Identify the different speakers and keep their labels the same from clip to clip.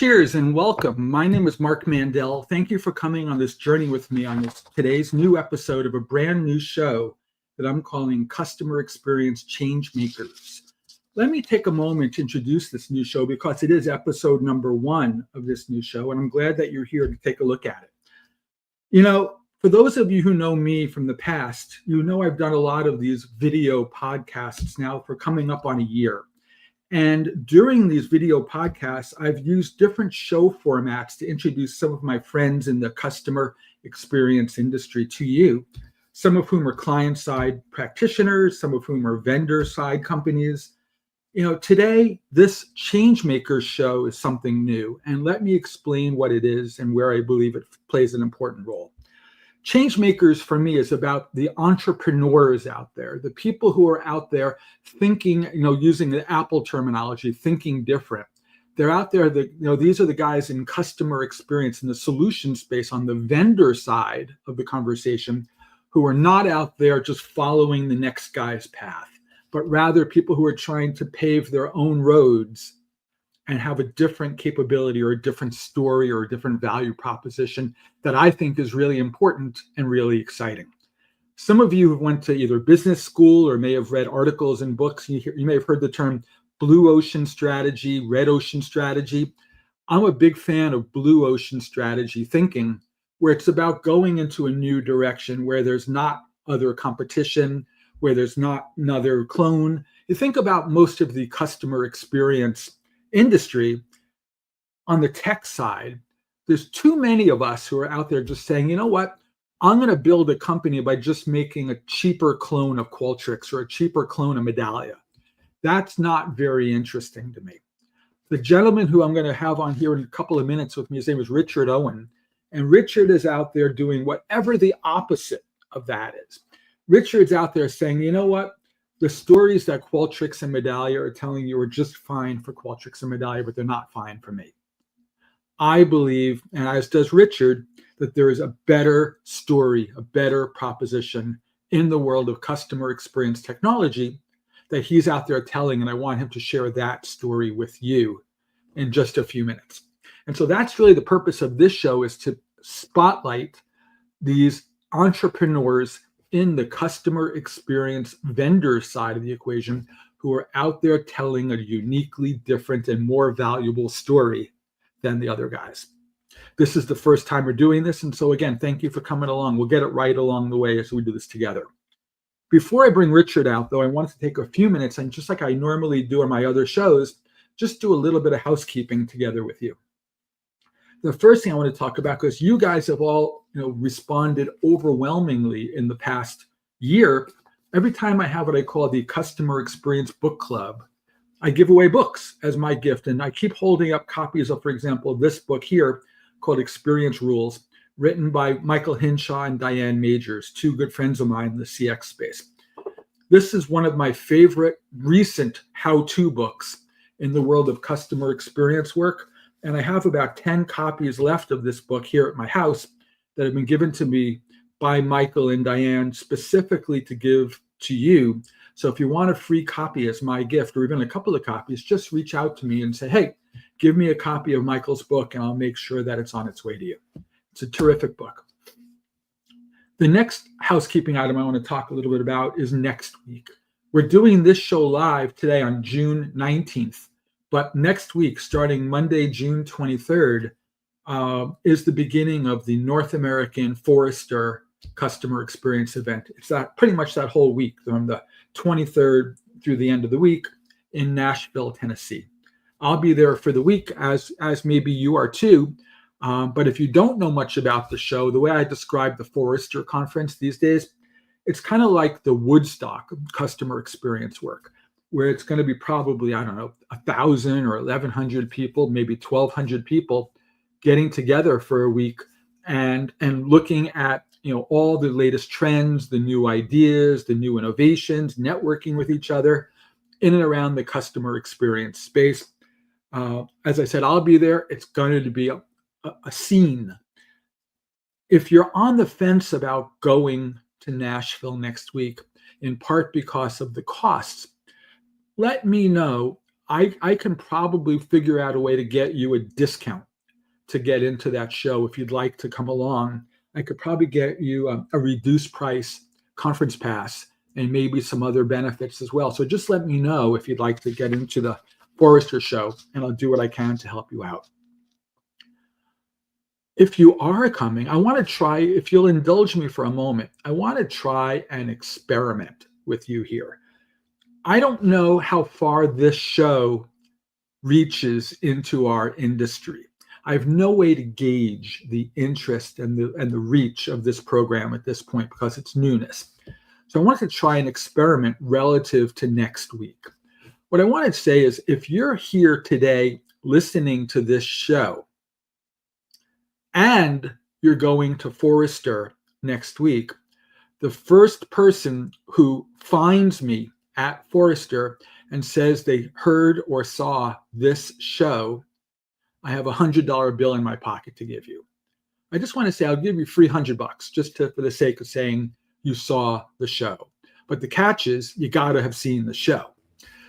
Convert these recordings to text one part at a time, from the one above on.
Speaker 1: Cheers and welcome. My name is Mark Mandel. Thank you for coming on this journey with me on today's new episode of a brand new show that I'm calling Customer Experience Changemakers. Let me take a moment to introduce this new show because it is episode number 1 of this new show, and I'm glad that you're here to take a look at it. You know, for those of you who know me from the past, you know I've done a lot of these video podcasts now for coming up on a year. And during these video podcasts, I've used different show formats to introduce some of my friends in the customer experience industry to you, some of whom are client-side practitioners, some of whom are vendor-side companies. You know, today, this Changemakers show is something new, and let me explain what it is and where I believe it plays an important role. Changemakers for me is about the entrepreneurs out there, the people who are out there thinking, using the Apple terminology, thinking different. They're out there that, these are the guys in customer experience in the solution space on the vendor side of the conversation who are not out there just following the next guy's path, but rather people who are trying to pave their own roads and have a different capability or a different story or a different value proposition that I think is really important and really exciting. Some of you have went to either business school or may have read articles and books. You may have heard the term blue ocean strategy, red ocean strategy. I'm a big fan of blue ocean strategy thinking, where it's about going into a new direction, where there's not other competition, where there's not another clone. You think about most of the customer experience industry on the tech side, there's too many of us who are out there just saying, you know what, I'm going to build a company by just making a cheaper clone of Qualtrics or a cheaper clone of Medallia. That's not very interesting to me. The gentleman who I'm going to have on here in a couple of minutes with me, his name is Richard Owen. And Richard is out there doing whatever the opposite of that is. Richard's out there saying, you know what? The stories that Qualtrics and Medallia are telling you are just fine for Qualtrics and Medallia, but they're not fine for me. I believe, and as does Richard, that there is a better story, a better proposition in the world of customer experience technology that he's out there telling, and I want him to share that story with you in just a few minutes. And so that's really the purpose of this show, is to spotlight these entrepreneurs in the customer experience vendor side of the equation who are out there telling a uniquely different and more valuable story than the other guys. This is the first time we're doing this. And so again, thank you for coming along. We'll get it right along the way as we do this together. Before I bring Richard out, though, I wanted to take a few minutes and just like I normally do on my other shows, just do a little bit of housekeeping together with you. The first thing I want to talk about, because you guys have all responded overwhelmingly in the past year, every time I have what I call the Customer Experience Book Club, I give away books as my gift. And I keep holding up copies of, for example, this book here called Experience Rules, written by Michael Hinshaw and Diane Majors, 2 good friends of mine in the CX space. This is one of my favorite recent how-to books in the world of customer experience work. And I have about 10 copies left of this book here at my house that have been given to me by Michael and Diane specifically to give to you. So if you want a free copy as my gift, or even a couple of copies, just reach out to me and say, hey, give me a copy of Michael's book and I'll make sure that it's on its way to you. It's a terrific book. The next housekeeping item I want to talk a little bit about is next week. We're doing this show live today on June 19th. But next week, starting Monday, June 23rd, is the beginning of the North American Forrester Customer Experience event. It's pretty much that whole week, from the 23rd through the end of the week in Nashville, Tennessee. I'll be there for the week, as maybe you are too. But if you don't know much about the show, the way I describe the Forrester conference these days, it's kind of like the Woodstock customer experience work, where it's going to be probably, 1,000 or 1,100 people, maybe 1,200 people getting together for a week and looking at, all the latest trends, the new ideas, the new innovations, networking with each other in and around the customer experience space. As I said, I'll be there. It's going to be a scene. If you're on the fence about going to Nashville next week, in part because of the costs, let me know. I can probably figure out a way to get you a discount to get into that show. If you'd like to come along, I could probably get you a reduced price conference pass and maybe some other benefits as well. So just let me know if you'd like to get into the Forrester show, and I'll do what I can to help you out. If you are coming, I want to try, if you'll indulge me for a moment, I want to try an experiment with you here. I don't know how far this show reaches into our industry. I have no way to gauge the interest and the reach of this program at this point because it's newness. So I wanted to try an experiment relative to next week. What I want to say is, if you're here today listening to this show and you're going to Forrester next week, the first person who finds me at Forrester and says they heard or saw this show, I have a $100 bill in my pocket to give you. I just want to say I'll give you $300 just for the sake of saying you saw the show. But the catch is you got to have seen the show.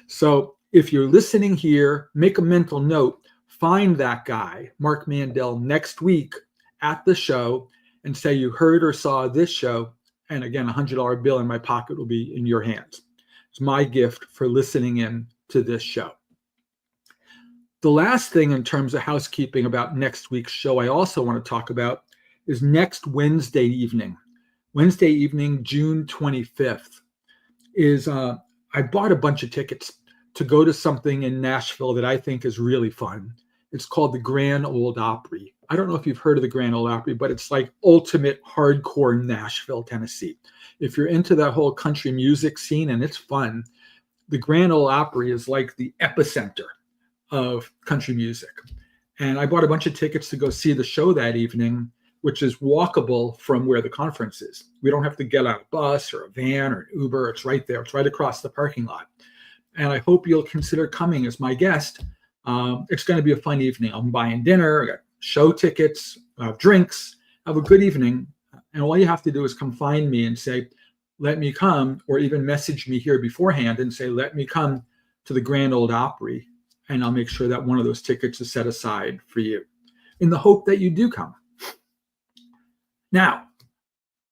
Speaker 1: So if you're listening here, make a mental note, find that guy, Mark Mandel, next week at the show and say you heard or saw this show. And again, a $100 bill in my pocket will be in your hands. It's my gift for listening in to this show. The last thing in terms of housekeeping about next week's show I also want to talk about is next Wednesday evening. Wednesday evening, June 25th, is I bought a bunch of tickets to go to something in Nashville that I think is really fun. It's called the Grand Ole Opry. I don't know if you've heard of the Grand Ole Opry, but it's like ultimate hardcore Nashville, Tennessee. If you're into that whole country music scene, and it's fun, the Grand Ole Opry is like the epicenter of country music. And I bought a bunch of tickets to go see the show that evening, which is walkable from where the conference is. We don't have to get on a bus or a van or an Uber. It's right there. It's right across the parking lot. And I hope you'll consider coming as my guest. It's going to be a fun evening. I'm buying dinner, I got show tickets, drinks, have a good evening. And all you have to do is come find me and say, let me come, or even message me here beforehand and say, let me come to the Grand Ole Opry. And I'll make sure that one of those tickets is set aside for you in the hope that you do come. Now,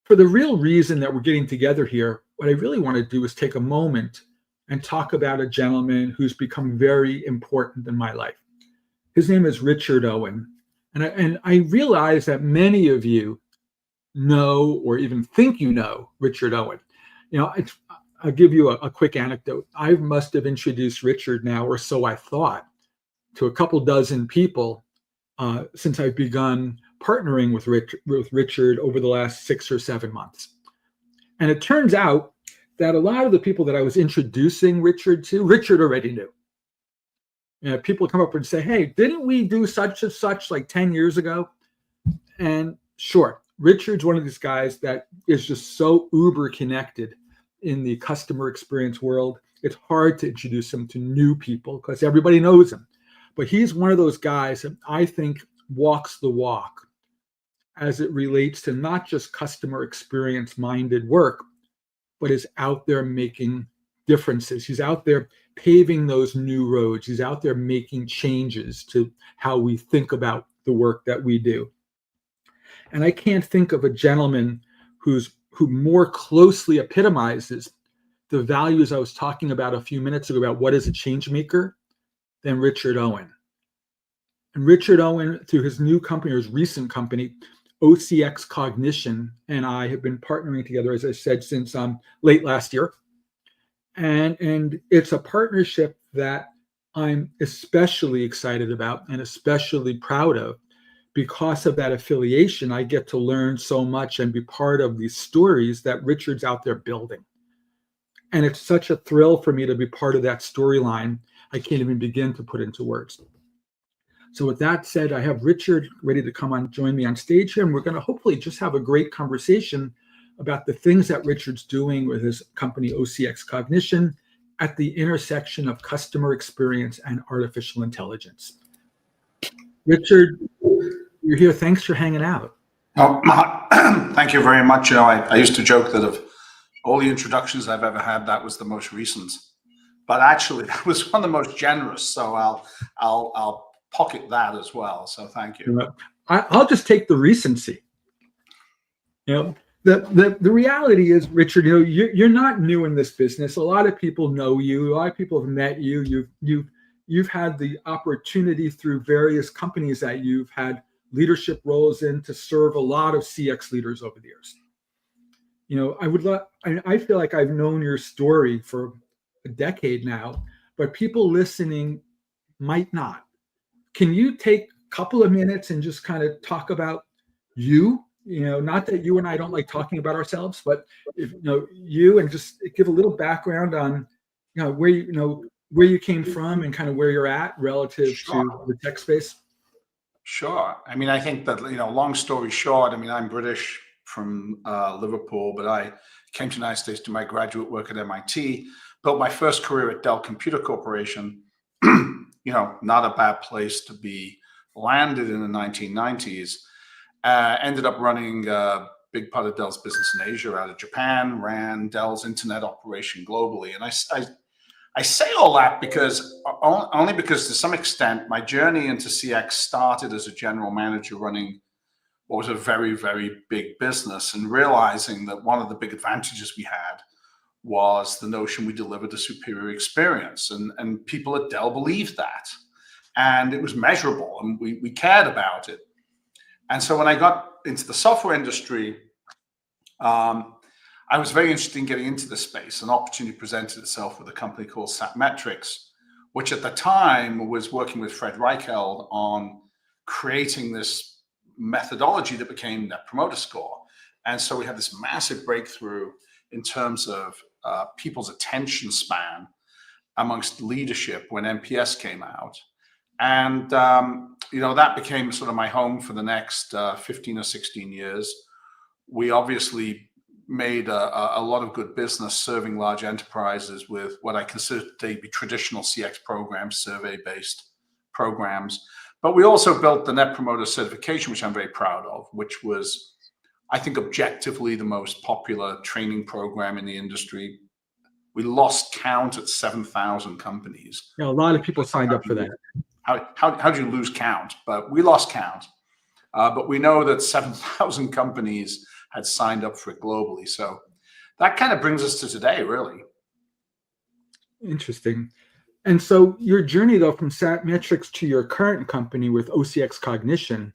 Speaker 1: for the real reason that we're getting together here, what I really want to do is take a moment and talk about a gentleman who's become very important in my life. His name is Richard Owen. And I realize that many of you know or even think you know Richard Owen. You know, I'll give you a quick anecdote. I must have introduced Richard now, or so I thought, to a couple dozen people since I've begun partnering with Richard over the last 6 or 7 months. And it turns out that a lot of the people that I was introducing Richard to, Richard already knew. You know, people come up and say, hey, didn't we do such and such like 10 years ago? And sure, Richard's one of these guys that is just so uber connected in the customer experience world. It's hard to introduce him to new people because everybody knows him. But he's one of those guys that I think walks the walk as it relates to not just customer experience minded work, but is out there making differences. He's out there paving those new roads. He's out there making changes to how we think about the work that we do. And I can't think of a gentleman who more closely epitomizes the values I was talking about a few minutes ago about what is a change maker than Richard Owen. And Richard Owen, through his new company, or his recent company, OCX Cognition, and I have been partnering together, as I said, since late last year. And it's a partnership that I'm especially excited about and especially proud of. Because of that affiliation, I get to learn so much and be part of these stories that Richard's out there building. And it's such a thrill for me to be part of that storyline. I can't even begin to put into words. So with that said, I have Richard ready to come on, join me on stage here, and we're going to hopefully just have a great conversation about the things that Richard's doing with his company, OCX Cognition, at the intersection of customer experience and artificial intelligence. Richard, you're here. Thanks for hanging out.
Speaker 2: Oh, thank you very much. You know, I used to joke that of all the introductions I've ever had, that was the most recent. but actually that was one of the most generous. So I'll pocket that as well. So thank you.
Speaker 1: I'll just take the recency. The reality is, Richard, you're not new in this business. A lot of people know you. A lot of people have met you. You've had the opportunity through various companies that you've had leadership roles in to serve a lot of CX leaders over the years. I feel like I've known your story for a decade now, but people listening might not. Can you take a couple of minutes and just kind of talk about you? Not that you and I don't like talking about ourselves, but you, and just give a little background on where you came from and kind of where you're at relative to the tech space.
Speaker 2: Sure. I mean, I think that, long story short, I mean, I'm British from Liverpool, but I came to the United States to do my graduate work at MIT, built my first career at Dell Computer Corporation, not a bad place to be landed in the 1990s. Ended up running a big part of Dell's business in Asia out of Japan, ran Dell's internet operation globally. And I say all that only because to some extent, my journey into CX started as a general manager running what was a very, very big business, and realizing that one of the big advantages we had was the notion we delivered a superior experience. And people at Dell believed that. And it was measurable, and we cared about it. And so when I got into the software industry, I was very interested in getting into this space. An opportunity presented itself with a company called Satmetrix, which at the time was working with Fred Reichheld on creating this methodology that became Net Promoter Score. And so we had this massive breakthrough in terms of people's attention span amongst leadership when NPS came out. And, that became sort of my home for the next 15 or 16 years. We obviously made a lot of good business serving large enterprises with what I consider to be traditional CX programs, survey-based programs. But we also built the Net Promoter certification, which I'm very proud of, which was, I think, objectively the most popular training program in the industry. We lost count at 7,000 companies.
Speaker 1: A lot of people signed up for that.
Speaker 2: How do you lose count? But we lost count. But we know that 7,000 companies had signed up for it globally. So that kind of brings us to today, really.
Speaker 1: Interesting. And so your journey, though, from Satmetrix to your current company with OCX Cognition,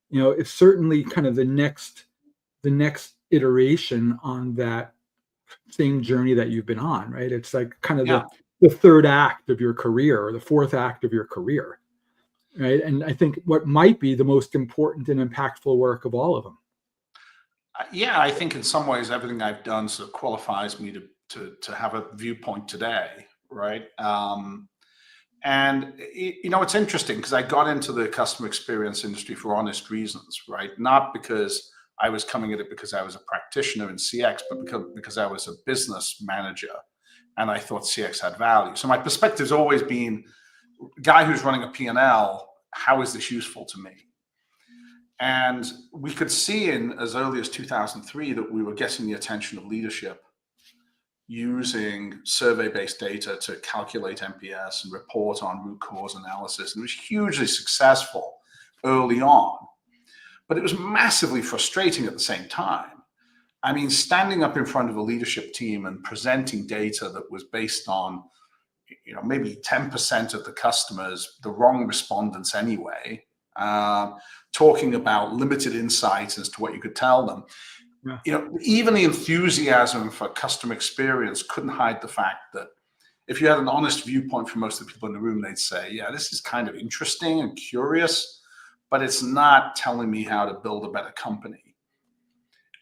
Speaker 1: it's certainly kind of the next iteration on that same journey that you've been on, right? It's like kind of the third act of your career, or the fourth act of your career, right? And I think what might be the most important and impactful work of all of them.
Speaker 2: Yeah, I think in some ways everything I've done sort of qualifies me to have a viewpoint today, right? And it's interesting because I got into the customer experience industry for honest reasons, right? Not because I was coming at it because I was a practitioner in CX, but because I was a business manager and I thought CX had value. So my perspective has always been, guy who's running a P&L, how is this useful to me? And we could see in as early as 2003 that we were getting the attention of leadership using survey-based data to calculate NPS and report on root cause analysis. And it was hugely successful early on, but it was massively frustrating at the same time. I mean, standing up in front of a leadership team and presenting data that was based on, maybe 10% of the customers, the wrong respondents anyway, talking about limited insights as to what you could tell them. Yeah. Even the enthusiasm for customer experience couldn't hide the fact that if you had an honest viewpoint from most of the people in the room, they'd say, yeah, this is kind of interesting and curious, but it's not telling me how to build a better company.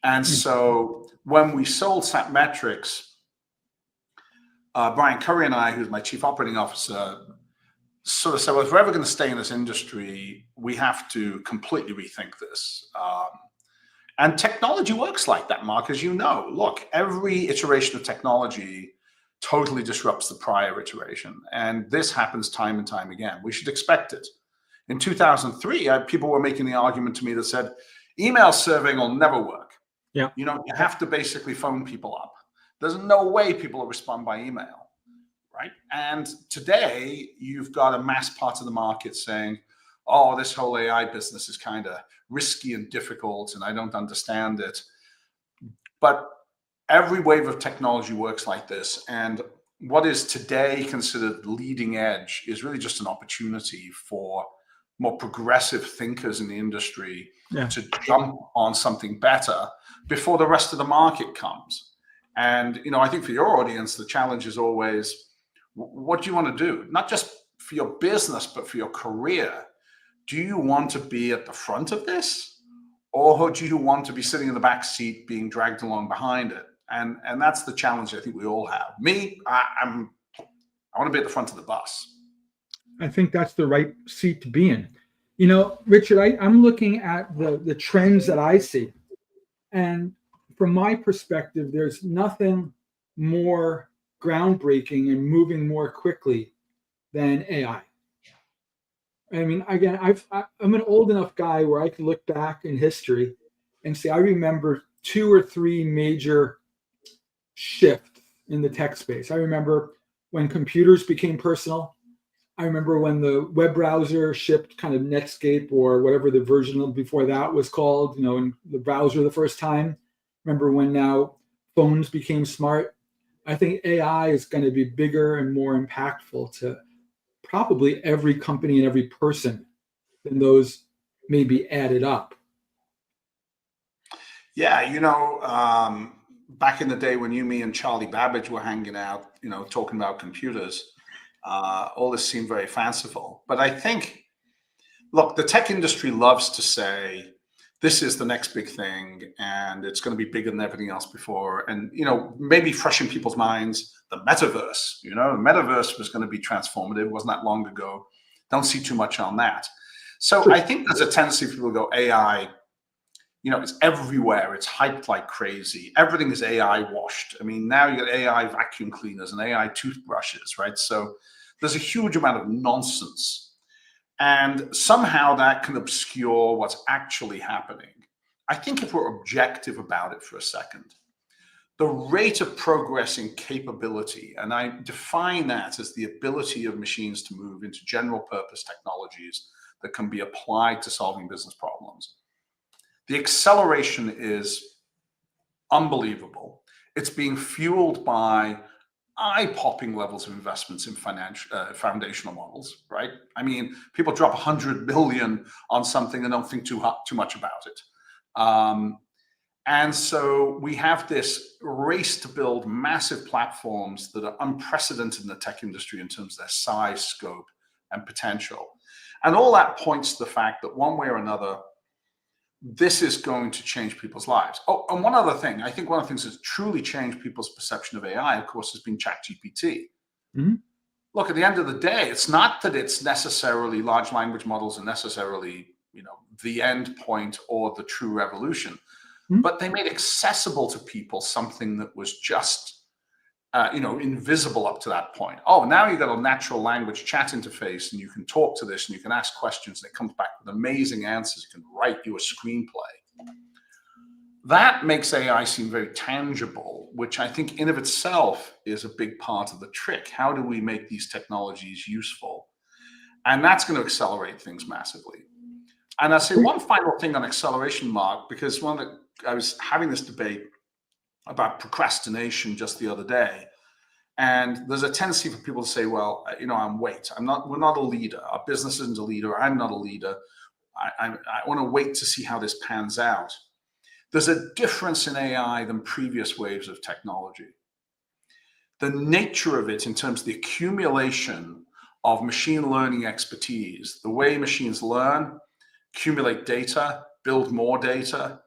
Speaker 2: And so when we sold Satmetrix, Brian Curry and I, who's my chief operating officer, sort of said, well, if we're ever going to stay in this industry, we have to completely rethink this. And technology works like that, Mark, as you know. Look, every iteration of technology totally disrupts the prior iteration. And this happens time and time again. We should expect it. In 2003, people were making the argument to me that said, email surveying will never work.
Speaker 1: Yeah.
Speaker 2: You have to basically phone people up. There's no way people will respond by email. right? And today you've got a mass part of the market saying, oh, this whole AI business is kind of risky and difficult and I don't understand it. But every wave of technology works like this. And what is today considered leading edge is really just an opportunity for more progressive thinkers in the industry to jump on something better before the rest of the market comes. And, you know, I think for your audience, the challenge is always, what do you want to do? Not just for your business, but for your career. Do you want to be at the front of this? Or do you want to be sitting in the back seat being dragged along behind it? And that's the challenge I think we all have. Me, I want to be at the front of the bus.
Speaker 1: I think that's the right seat to be in. You know, Richard, I'm looking at the trends that I see. And from my perspective, there's nothing more groundbreaking and moving more quickly than AI. I mean, again, I'm an old enough guy where I can look back in history and say, I remember 2 or 3 major shifts in the tech space. I remember when computers became personal. I remember when the web browser shipped kind of Netscape or whatever the version before that was called, you know, in the browser the first time. Remember when now phones became smart. I think AI is going to be bigger and more impactful to probably every company and every person than those maybe added up.
Speaker 2: Yeah, you know, back in the day when you, me, and Charlie Babbage were hanging out, you know, talking about computers, all this seemed very fanciful. But I think, look, the tech industry loves to say, this is the next big thing, and it's going to be bigger than everything else before. And, you know, maybe fresh in people's minds, the metaverse, you know, the metaverse was going to be transformative. It wasn't that long ago. Don't see too much on that. So I think there's a tendency for people to go, AI, you know, it's everywhere. It's hyped like crazy. Everything is AI washed. I mean, now you got AI vacuum cleaners and AI toothbrushes, right? So there's a huge amount of nonsense. And somehow that can obscure what's actually happening. I think if we're objective about it for a second, the rate of progress in capability, and I define that as the ability of machines to move into general purpose technologies that can be applied to solving business problems. The acceleration is unbelievable. It's being fueled by eye-popping levels of investments in foundational models, right? I mean, people drop 100 billion on something and don't think too much about it. And so we have this race to build massive platforms that are unprecedented in the tech industry in terms of their size, scope, and potential. And all that points to the fact that one way or another, this is going to change people's lives. Oh, and one other thing, I think one of the things that's truly changed people's perception of AI, of course, has been ChatGPT.
Speaker 1: Mm-hmm.
Speaker 2: Look, at the end of the day, it's not that it's necessarily large language models and necessarily, you know, the end point or the true revolution, but they made accessible to people something that was just, you know, invisible up to that point. Oh, now you've got a natural language chat interface and you can talk to this and you can ask questions and it comes back with amazing answers. You can write you a screenplay. That makes AI seem very tangible, which I think in of itself is a big part of the trick. How do we make these technologies useful? And that's going to accelerate things massively. And I'll say one final thing on acceleration, Mark, because I was having this debate about procrastination just the other day. And there's a tendency for people to say, well, you know, we're not a leader. Our business isn't a leader. I'm not a leader. I want to wait to see how this pans out. There's a difference in AI than previous waves of technology. The nature of it in terms of the accumulation of machine learning expertise, the way machines learn, accumulate data, build more data,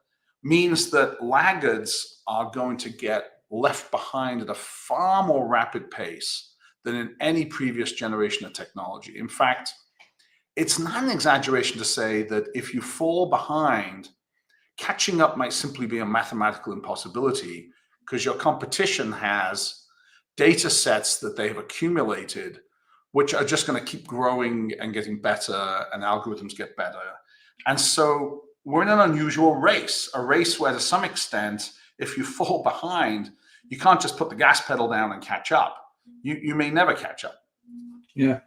Speaker 2: means that laggards are going to get left behind at a far more rapid pace than in any previous generation of technology. In fact, it's not an exaggeration to say that if you fall behind, catching up might simply be a mathematical impossibility because your competition has data sets that they have accumulated, which are just going to keep growing and getting better, and algorithms get better. And so we're in an unusual race, a race where to some extent, if you fall behind, you can't just put the gas pedal down and catch up. you may never catch up.
Speaker 1: Yeah.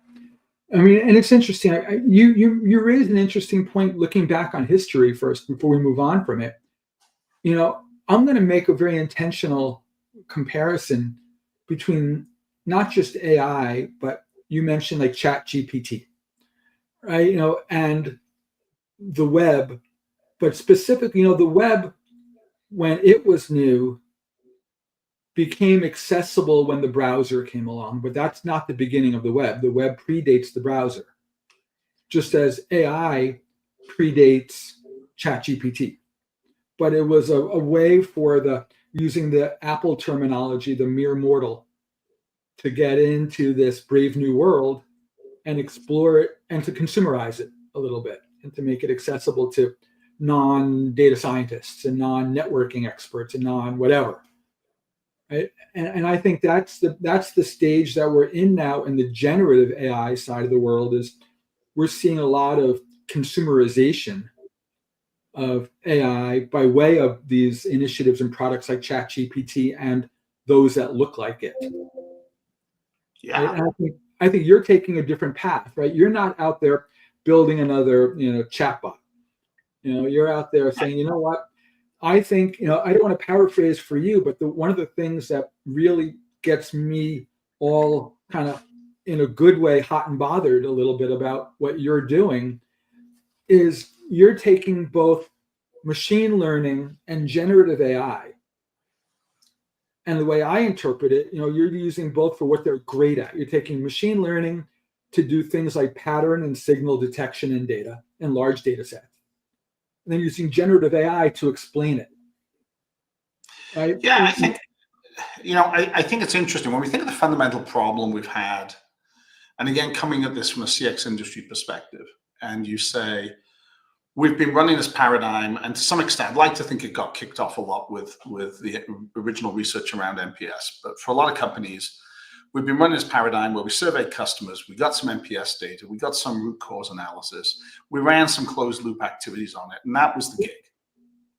Speaker 1: I mean, and it's interesting. You raised an interesting point looking back on history first before we move on from it. I'm going to make a very intentional comparison between not just AI, but you mentioned like Chat GPT, right? And the web, but specifically, the web, when it was new, became accessible when the browser came along, but that's not the beginning of the web. The web predates the browser, just as AI predates ChatGPT. But it was a way for using the Apple terminology, the mere mortal, to get into this brave new world and explore it and to consumerize it a little bit and to make it accessible to non-data scientists and non-networking experts and non-whatever. Right? And I think that's the stage that we're in now in the generative AI side of the world. Is we're seeing a lot of consumerization of AI by way of these initiatives and products like ChatGPT and those that look like it.
Speaker 2: Yeah.
Speaker 1: Right? And I think you're taking a different path, right? You're not out there building another chatbot. You're out there saying, you know what? I think, I don't want to paraphrase for you, but one of the things that really gets me all kind of in a good way hot and bothered a little bit about what you're doing is you're taking both machine learning and generative AI. And the way I interpret it, you're using both for what they're great at. You're taking machine learning to do things like pattern and signal detection in data and large data sets. And then using generative AI to explain it. Right?
Speaker 2: Yeah, I think, I think it's interesting when we think of the fundamental problem we've had, and again, coming at this from a CX industry perspective, and you say, we've been running this paradigm, and to some extent, I'd like to think it got kicked off a lot with the original research around NPS. But for a lot of companies, we've been running this paradigm where we surveyed customers, we got some NPS data, we got some root cause analysis, we ran some closed loop activities on it, and that was the gig.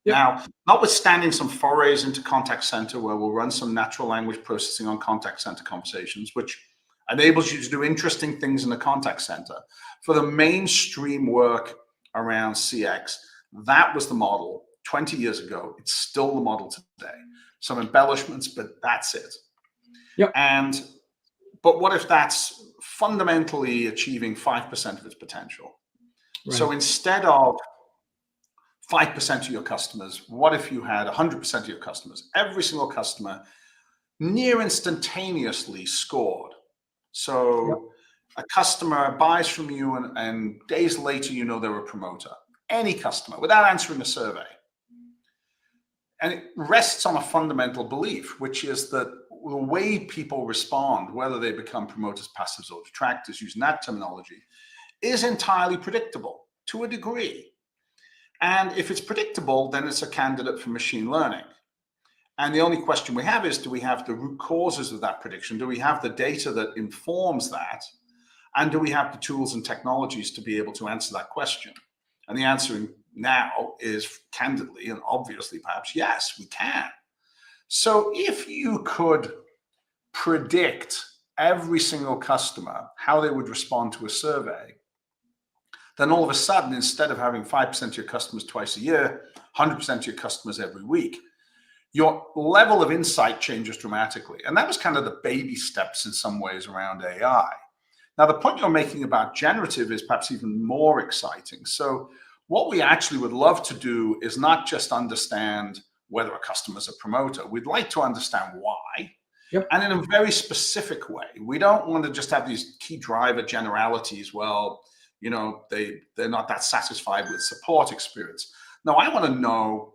Speaker 2: Yep. Now, notwithstanding some forays into contact center where we'll run some natural language processing on contact center conversations, which enables you to do interesting things in the contact center. For the mainstream work around CX, that was the model 20 years ago. It's still the model today. Some embellishments, but that's it.
Speaker 1: Yep.
Speaker 2: But what if that's fundamentally achieving 5% of its potential? Right. So instead of 5% of your customers, what if you had 100% of your customers? Every single customer near instantaneously scored. So yep. A customer buys from you and days later, they're a promoter. Any customer, without answering a survey. And it rests on a fundamental belief, which is that the way people respond, whether they become promoters, passives, or detractors, using that terminology, is entirely predictable to a degree. And if it's predictable, then it's a candidate for machine learning. And the only question we have is, do we have the root causes of that prediction? Do we have the data that informs that? And do we have the tools and technologies to be able to answer that question? And the answer now is candidly and obviously perhaps, yes, we can. So if you could predict every single customer, how they would respond to a survey, then all of a sudden, instead of having 5% of your customers twice a year, 100% of your customers every week, your level of insight changes dramatically. And that was kind of the baby steps in some ways around AI. Now, the point you're making about generative is perhaps even more exciting. So what we actually would love to do is not just understand whether a customer is a promoter. We'd like to understand why. Yep. And in a very specific way. We don't want to just have these key driver generalities. Well, they're not that satisfied with support experience. No, I want to know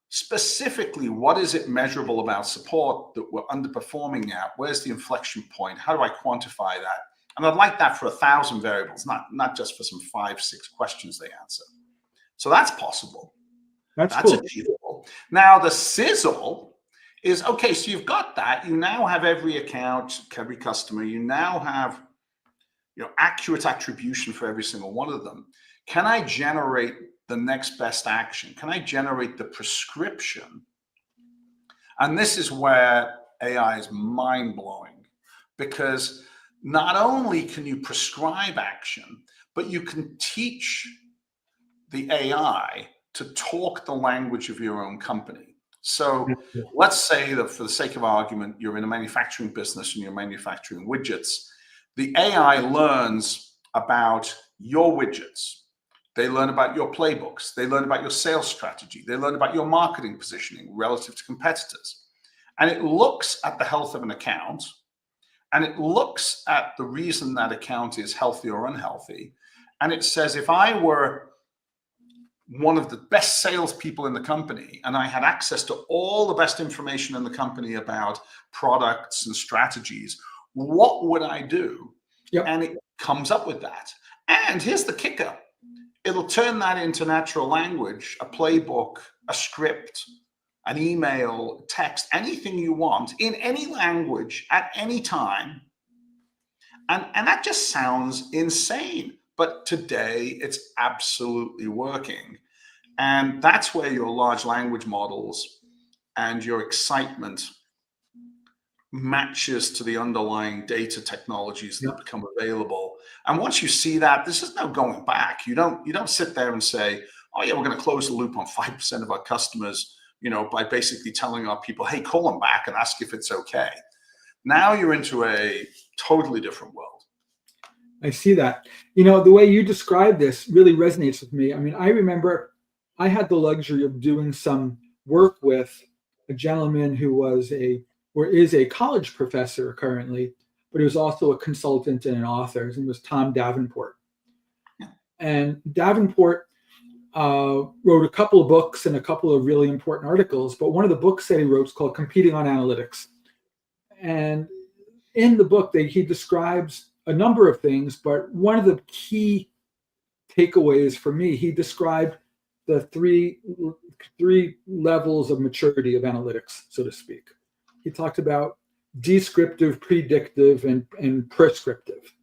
Speaker 2: specifically what is it measurable about support that we're underperforming at? Where's the inflection point? How do I quantify that? And I'd like that for 1,000 variables, not just for some 5-6 questions they answer. So that's possible. That's cool. Achievable. Now the sizzle is, okay, so you've got that. You now have every account, every customer. You now have accurate attribution for every single one of them. Can I generate the next best action? Can I generate the prescription? And this is where AI is mind-blowing. because not only can you prescribe action, but you can teach the AI to talk the language of your own company. So let's say that for the sake of argument, you're in a manufacturing business and you're manufacturing widgets. The AI learns about your widgets. They learn about your playbooks. They learn about your sales strategy. They learn about your marketing positioning relative to competitors. And it looks at the health of an account, and it looks at the reason that account is healthy or unhealthy. And it says, if I were one of the best salespeople in the company and I had access to all the best information in the company about products and strategies, what would I do?
Speaker 1: Yep.
Speaker 2: And it comes up with that. And here's the kicker. It'll turn that into natural language, a playbook, a script, an email, text, anything you want in any language at any time. And that just sounds insane. But today it's absolutely working. And that's where your large language models and your excitement matches to the underlying data technologies that become available. And once you see that, this is no going back. You don't sit there and say, oh yeah, we're going to close the loop on 5% of our customers, by basically telling our people, hey, call them back and ask if it's okay. Now you're into a totally different world.
Speaker 1: I see that. The way you describe this really resonates with me. I mean, I remember I had the luxury of doing some work with a gentleman who is a college professor currently, but he was also a consultant and an author. His name was Tom Davenport. And Davenport wrote a couple of books and a couple of really important articles, but one of the books that he wrote is called Competing on Analytics. And in the book, he describes a number of things, but one of the key takeaways for me, he described the three levels of maturity of analytics, so to speak. He talked about descriptive, predictive, and prescriptive.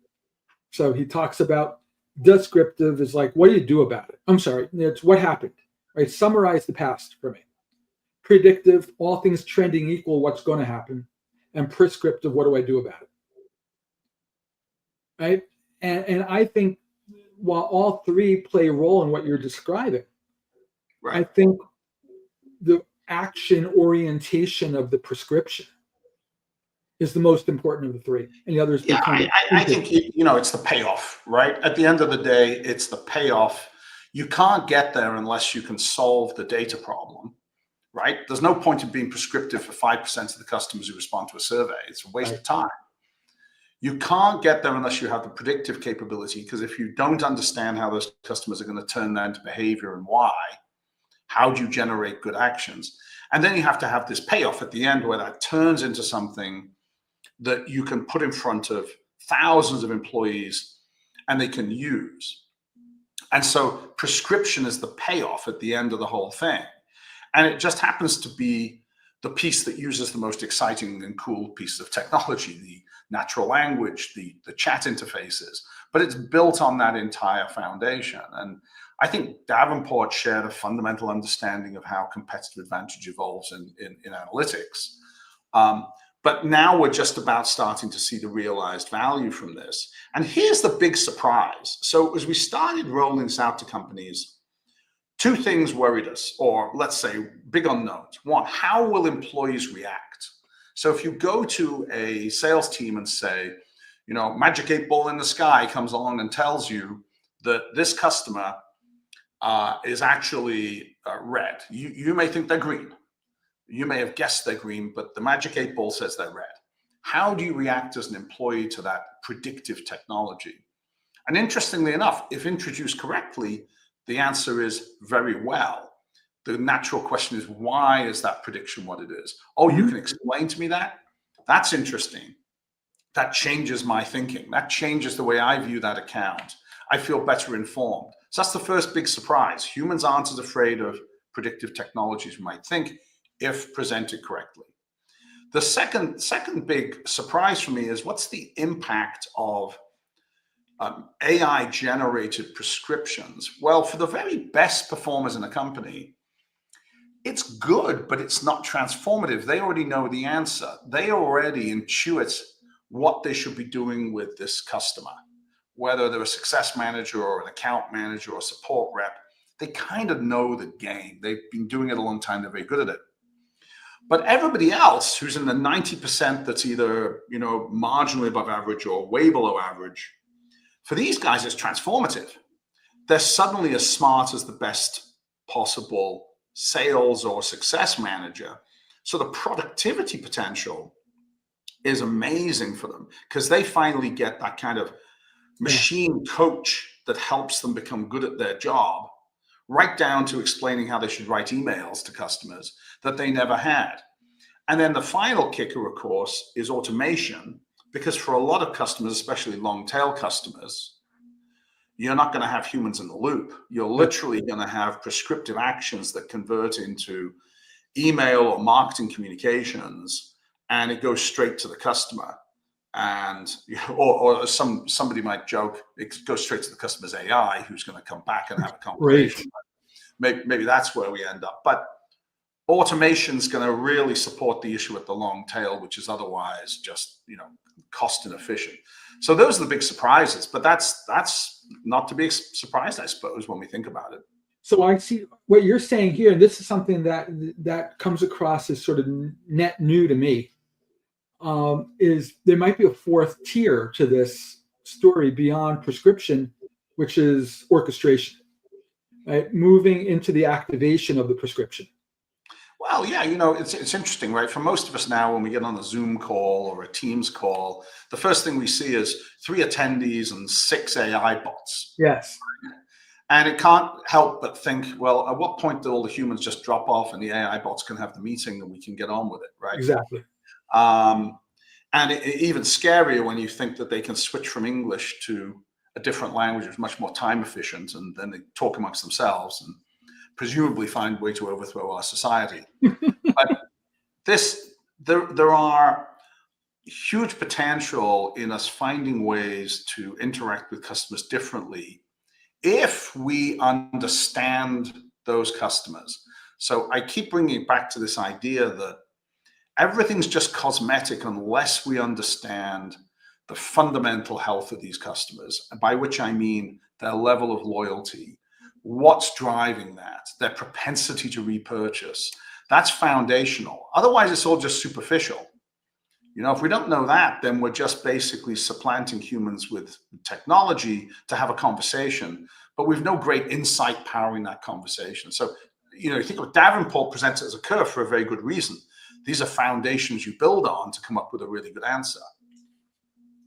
Speaker 1: So he talks about descriptive is like, what do you do about it? I'm sorry, it's what happened, right? Summarize the past for me. Predictive, all things trending equal, what's going to happen. And prescriptive, what do I do about it? Right? And I think while all three play a role in what you're describing,
Speaker 2: right,
Speaker 1: I think the action orientation of the prescription is the most important of the three. And the others
Speaker 2: I think, it's the payoff, right? At the end of the day, it's the payoff. You can't get there unless you can solve the data problem, right? There's no point in being prescriptive for 5% of the customers who respond to a survey. It's a waste of time. You can't get there unless you have the predictive capability, because if you don't understand how those customers are going to turn that into behavior and why, how do you generate good actions? And then you have to have this payoff at the end where that turns into something that you can put in front of thousands of employees and they can use. And so prescription is the payoff at the end of the whole thing. And it just happens to be the piece that uses the most exciting and cool piece of technology, the natural language, the chat interfaces, but it's built on that entire foundation. And I think Davenport shared a fundamental understanding of how competitive advantage evolves in analytics. But now we're just about starting to see the realized value from this. And here's the big surprise. So as we started rolling this out to companies, two things worried us, or let's say big unknowns. One, how will employees react? So if you go to a sales team and say, Magic 8 Ball in the sky comes along and tells you that this customer is actually red. You may think they're green. You may have guessed they're green, but the Magic 8 Ball says they're red. How do you react as an employee to that predictive technology? And interestingly enough, if introduced correctly, the answer is very well. The natural question is, why is that prediction what it is? Oh, you can explain to me that? That's interesting. That changes my thinking. That changes the way I view that account. I feel better informed. So that's the first big surprise. Humans aren't as afraid of predictive technologies as we might think if presented correctly. The second big surprise for me is, what's the impact of AI-generated prescriptions? Well, for the very best performers in a company, it's good, but it's not transformative. They already know the answer. They already intuit what they should be doing with this customer, whether they're a success manager or an account manager or a support rep. They kind of know the game. They've been doing it a long time. They're very good at it. But everybody else who's in the 90% that's either, marginally above average or way below average, for these guys, it's transformative. They're suddenly as smart as the best possible sales or success manager. So the productivity potential is amazing for them because they finally get that kind of machine coach that helps them become good at their job, right down to explaining how they should write emails to customers that they never had. And then the final kicker, of course, is automation, because for a lot of customers, especially long tail customers, you're not going to have humans in the loop. You're literally going to have prescriptive actions that convert into email or marketing communications, and it goes straight to the customer. And or somebody might joke, it goes straight to the customer's AI, who's going to come back and have a conversation. Maybe that's where we end up. But automation is going to really support the issue at the long tail, which is otherwise just cost inefficient. So those are the big surprises. But that's not to be surprised, I suppose, when we think about it.
Speaker 1: So I see what you're saying here, and this is something that comes across as sort of net new to me. Is there might be a fourth tier to this story beyond prescription, which is orchestration, right? Moving into the activation of the prescription.
Speaker 2: Well, yeah, it's interesting, right? For most of us now, when we get on a Zoom call or a Teams call, the first thing we see is 3 attendees and 6 AI bots.
Speaker 1: Yes.
Speaker 2: And it can't help but think, well, at what point do all the humans just drop off and the AI bots can have the meeting and we can get on with it, right?
Speaker 1: Exactly.
Speaker 2: And even scarier when you think that they can switch from English to a different language, which is much more time efficient, and then they talk amongst themselves and presumably find a way to overthrow our society. But there are huge potential in us finding ways to interact with customers differently if we understand those customers. So I keep bringing it back to this idea that everything's just cosmetic unless we understand the fundamental health of these customers, by which I mean their level of loyalty, what's driving that, their propensity to repurchase. That's foundational. Otherwise, it's all just superficial. If we don't know that, then we're just basically supplanting humans with technology to have a conversation, but we've no great insight powering that conversation. So, you think of Davenport presents it as a curve for a very good reason. These are foundations you build on to come up with a really good answer.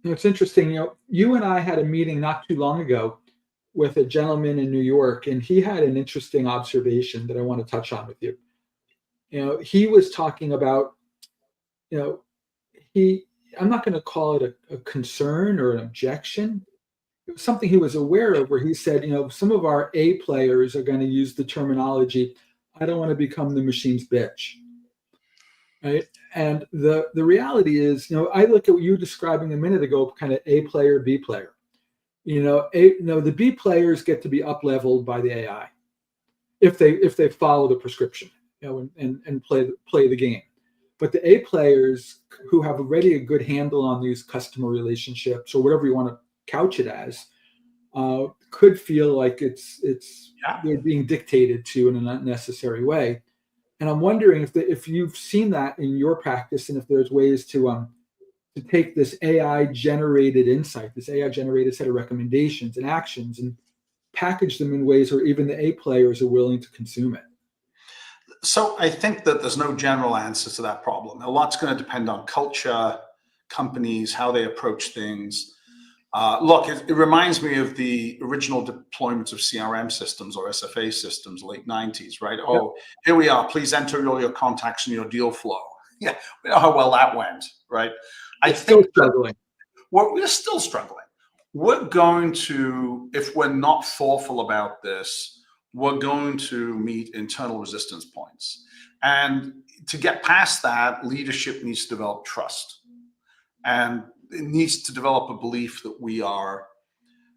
Speaker 1: It's interesting. You and I had a meeting not too long ago with a gentleman in New York, and he had an interesting observation that I want to touch on with you. He was talking about, I'm not going to call it a concern or an objection. It was something he was aware of, where he said, some of our A players are going to use the terminology, I don't want to become the machine's bitch. Right. And the reality is, I look at what you were describing a minute ago, kind of A player, B player. The B players get to be up leveled by the AI if they follow the prescription, and play the game. But the A players who have already a good handle on these customer relationships, or whatever you want to couch it as, could feel like they're being dictated to in an unnecessary way. And I'm wondering if you've seen that in your practice, and if there's ways to take this AI-generated insight, this AI-generated set of recommendations and actions, and package them in ways where even the A players are willing to consume it.
Speaker 2: So I think that there's no general answer to that problem. A lot's going to depend on culture, companies, how they approach things. Look, it reminds me of the original deployments of CRM systems or SFA systems, late 90s, right? Yep. Oh, here we are. Please enter all your contacts and your deal flow. Yeah, we know how well that went, right?
Speaker 1: We're still struggling.
Speaker 2: We're still struggling. We're going to, if we're not thoughtful about this, we're going to meet internal resistance points. And to get past that, leadership needs to develop trust. And it needs to develop a belief that we are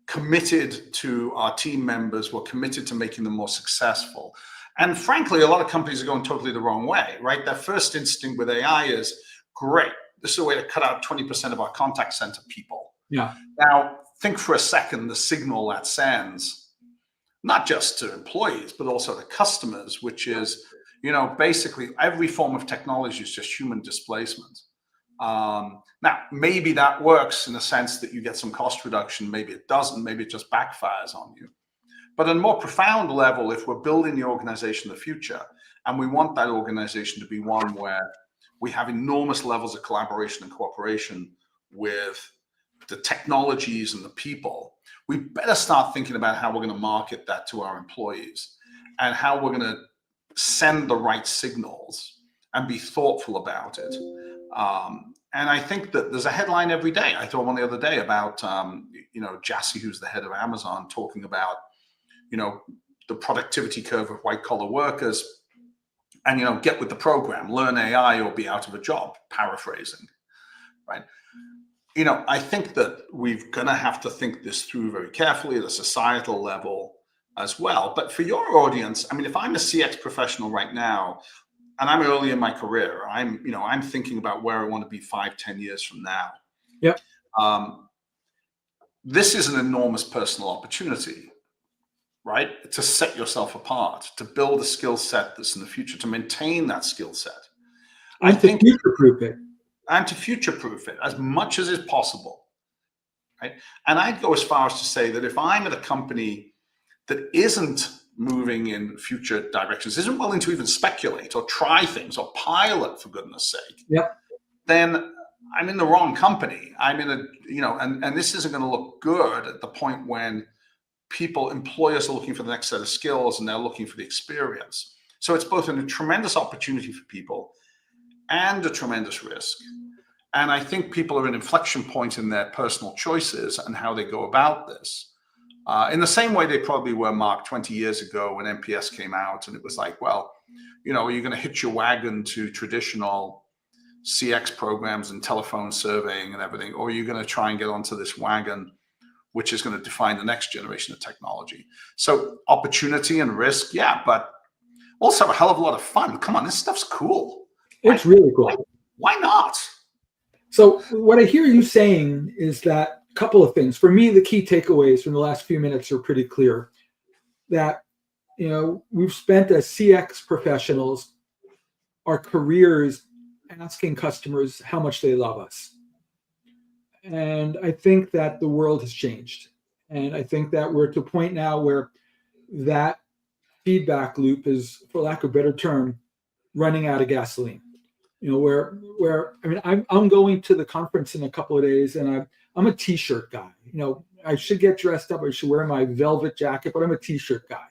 Speaker 2: committed to our team members. We're committed to making them more successful. And frankly, a lot of companies are going totally the wrong way, right? Their first instinct with AI is, great, this is a way to cut out 20% of our contact center people.
Speaker 1: Yeah.
Speaker 2: Now, think for a second the signal that sends, not just to employees, but also to customers, which is, basically every form of technology is just human displacement. Now, maybe that works in the sense that you get some cost reduction. Maybe it doesn't. Maybe it just backfires on you. But on a more profound level, if we're building the organization of the future, and we want that organization to be one where we have enormous levels of collaboration and cooperation with the technologies and the people, we better start thinking about how we're going to market that to our employees and how we're going to send the right signals and be thoughtful about it. And I think that there's a headline every day. I saw one the other day about, Jassy, who's the head of Amazon, talking about, the productivity curve of white collar workers and, get with the program, learn AI or be out of a job, paraphrasing, right? I think that we're going to have to think this through very carefully at a societal level as well. But for your audience, if I'm a CX professional right now, and I'm early in my career, I'm thinking about where I want to be 5-10 years from now.
Speaker 1: Yep.
Speaker 2: This is an enormous personal opportunity, right? To set yourself apart, to build a skill set that's in the future, to maintain that skill set.
Speaker 1: And to future-proof it.
Speaker 2: And to future-proof it as much as is possible, right? And I'd go as far as to say that if I'm at a company that isn't moving in future directions, isn't willing to even speculate or try things or pilot, for goodness sake,
Speaker 1: yep,
Speaker 2: then I'm in the wrong company. I'm in and this isn't going to look good at the point when employers are looking for the next set of skills and they're looking for the experience. So it's both a tremendous opportunity for people and a tremendous risk. And I think people are at an inflection point in their personal choices and how they go about this. In the same way they probably were, Mark, 20 years ago when NPS came out and it was like, well, are you going to hitch your wagon to traditional CX programs and telephone surveying and everything, or are you going to try and get onto this wagon, which is going to define the next generation of technology? So opportunity and risk, yeah, but also a hell of a lot of fun. Come on, this stuff's cool.
Speaker 1: It's really cool.
Speaker 2: Why not?
Speaker 1: So what I hear you saying is that couple of things. For me, the key takeaways from the last few minutes are pretty clear. That, we've spent as CX professionals our careers asking customers how much they love us. And I think that the world has changed. And I think that we're to a point now where that feedback loop is, for lack of a better term, running out of gasoline. I'm going to the conference in a couple of days, and I'm a t-shirt guy. I should get dressed up. I should wear my velvet jacket, but I'm a t-shirt guy.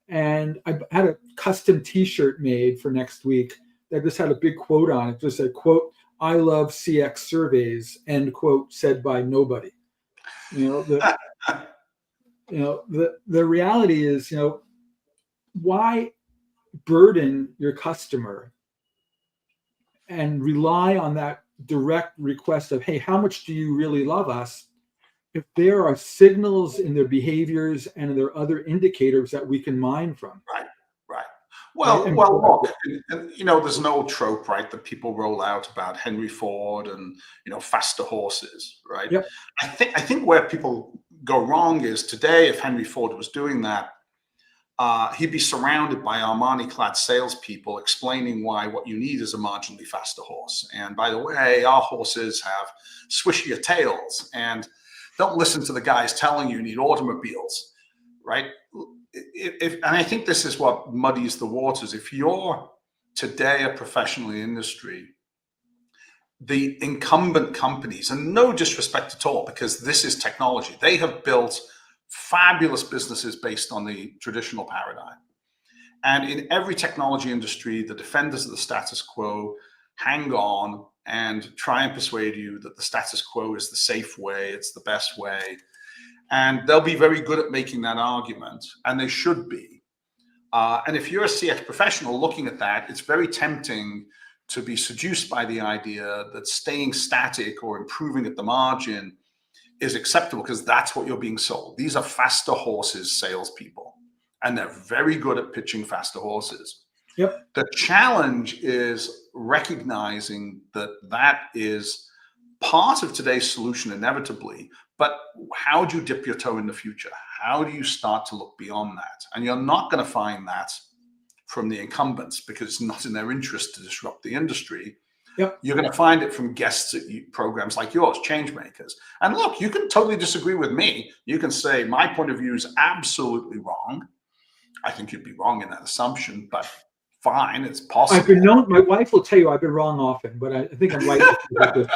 Speaker 1: And I had a custom t-shirt made for next week that just had a big quote on it. Just said, quote, "I love CX surveys," end quote, said by nobody. The reality is, why burden your customer and rely on that direct request of, hey, how much do you really love us, if there are signals in their behaviors and in their other indicators that we can mine from?
Speaker 2: Right. Well, look, there's an old trope, right, that people roll out about Henry Ford and, faster horses, right?
Speaker 1: Yep.
Speaker 2: I think where people go wrong is today, if Henry Ford was doing that, he'd be surrounded by Armani-clad salespeople explaining why what you need is a marginally faster horse. And by the way, our horses have swishier tails, and don't listen to the guys telling you need automobiles, right? And I think this is what muddies the waters. If you're today a professional in the industry, the incumbent companies, and no disrespect at all, because this is technology, they have built fabulous businesses based on the traditional paradigm. And in every technology industry, the defenders of the status quo hang on and try and persuade you that the status quo is the safe way, it's the best way. And they'll be very good at making that argument, and they should be. And if you're a CX professional looking at that, it's very tempting to be seduced by the idea that staying static or improving at the margin is acceptable because that's what you're being sold. These are faster horses salespeople, and they're very good at pitching faster horses.
Speaker 1: Yep.
Speaker 2: The challenge is recognizing that that is part of today's solution inevitably, but how do you dip your toe in the future? How do you start to look beyond that? And you're not going to find that from the incumbents because it's not in their interest to disrupt the industry.
Speaker 1: Yep.
Speaker 2: You're going to find it from guests at programs like yours, Changemakers. And look, you can totally disagree with me. You can say my point of view is absolutely wrong. I think you'd be wrong in that assumption, but fine, it's possible.
Speaker 1: I've been known, my wife will tell you I've been wrong often, but I think I'm right.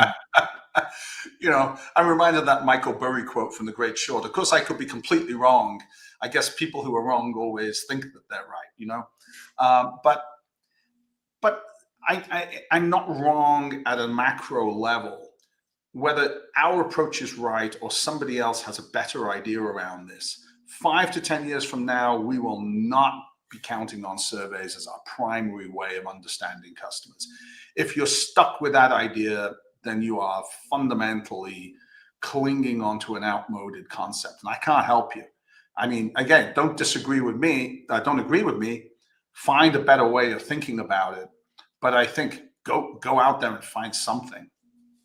Speaker 2: You know, I'm reminded of that Michael Burry quote from The Great Short. Of course, I could be completely wrong. I guess people who are wrong always think that they're right, you know. But I'm not wrong at a macro level. Whether our approach is right or somebody else has a better idea around this, 5 to 10 years from now, we will not be counting on surveys as our primary way of understanding customers. If you're stuck with that idea, then you are fundamentally clinging onto an outmoded concept. And I can't help you. I mean, again, don't disagree with me. Don't agree with me. Find a better way of thinking about it. But I think go out there and find something.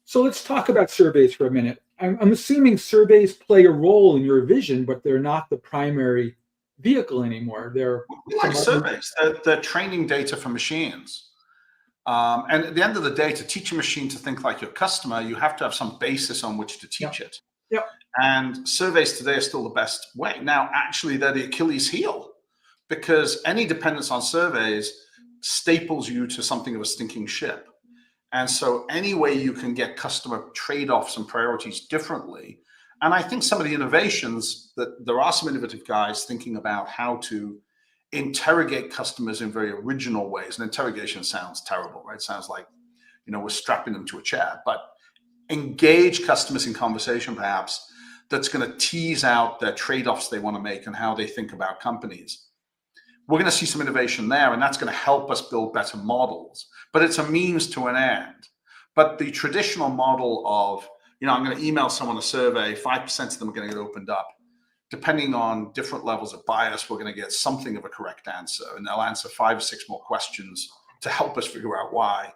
Speaker 1: So let's talk about surveys for a minute. I'm assuming surveys play a role in your vision, but they're not the primary vehicle anymore.
Speaker 2: We like surveys. They're training data for machines. And at the end of the day, to teach a machine to think like your customer, you have to have some basis on which to teach it.
Speaker 1: Yep.
Speaker 2: And surveys today are still the best way. Now, actually, they're the Achilles heel, because any dependence on surveys staples you to something of a sinking ship. And so any way you can get customer trade-offs and priorities differently. And I think some of the innovations, that there are some innovative guys thinking about how to interrogate customers in very original ways. And interrogation sounds terrible, right? It sounds like, you know, we're strapping them to a chair, but engage customers in conversation, perhaps, that's going to tease out their trade-offs they want to make and how they think about companies. We're going to see some innovation there, and that's going to help us build better models. But it's a means to an end. But the traditional model of, you know, I'm going to email someone a survey, 5% of them are going to get opened up. Depending on different levels of bias, we're going to get something of a correct answer, and they'll answer 5 or 6 more questions to help us figure out why.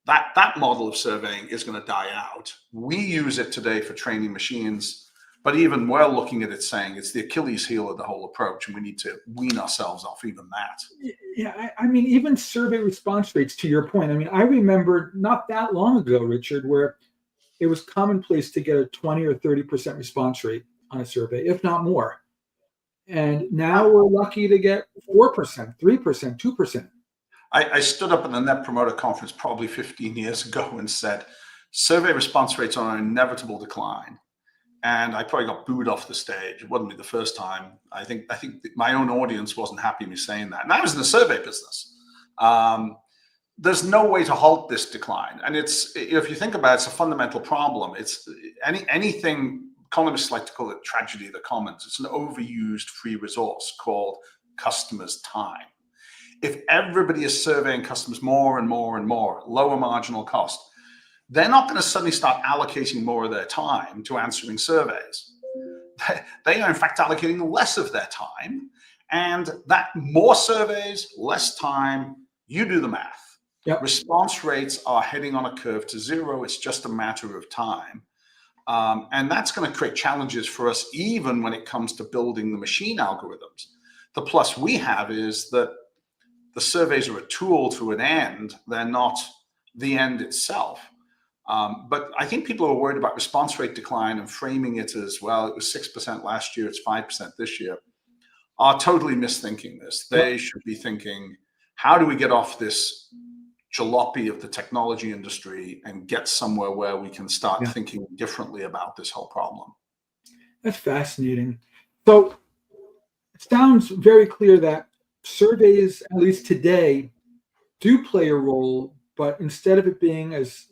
Speaker 2: That model of surveying is going to die out. We use it today for training machines, but even we're looking at it saying it's the Achilles heel of the whole approach, and we need to wean ourselves off even that.
Speaker 1: Yeah, I mean, even survey response rates, to your point. I mean, I remember not that long ago, Richard, where it was commonplace to get a 20 or 30% response rate on a survey, if not more. And now we're lucky to get 4%, 3%, 2%.
Speaker 2: I stood up at the Net Promoter Conference probably 15 years ago and said, survey response rates are on inevitable decline. And I probably got booed off the stage. It wasn't the first time. I think my own audience wasn't happy with me saying that. And I was in the survey business. There's no way to halt this decline. And it's, if you think about it, it's a fundamental problem. It's anything, economists like to call it tragedy of the commons. It's an overused free resource called customers' time. If everybody is surveying customers more and more and more, lower marginal cost, they're not going to suddenly start allocating more of their time to answering surveys. They are in fact allocating less of their time, and that more surveys, less time, you do the math.
Speaker 1: Yep.
Speaker 2: Response rates are heading on a curve to zero. It's just a matter of time. And that's going to create challenges for us, even when it comes to building the machine algorithms. The plus we have is that the surveys are a tool to an end. They're not the end itself. But I think people are worried about response rate decline and framing it as, well, it was 6% last year, it's 5% this year, are totally misthinking this. They should be thinking, how do we get off this jalopy of the technology industry and get somewhere where we can start thinking differently about this whole problem?
Speaker 1: That's fascinating. So it sounds very clear that surveys, at least today, do play a role, but instead of it being as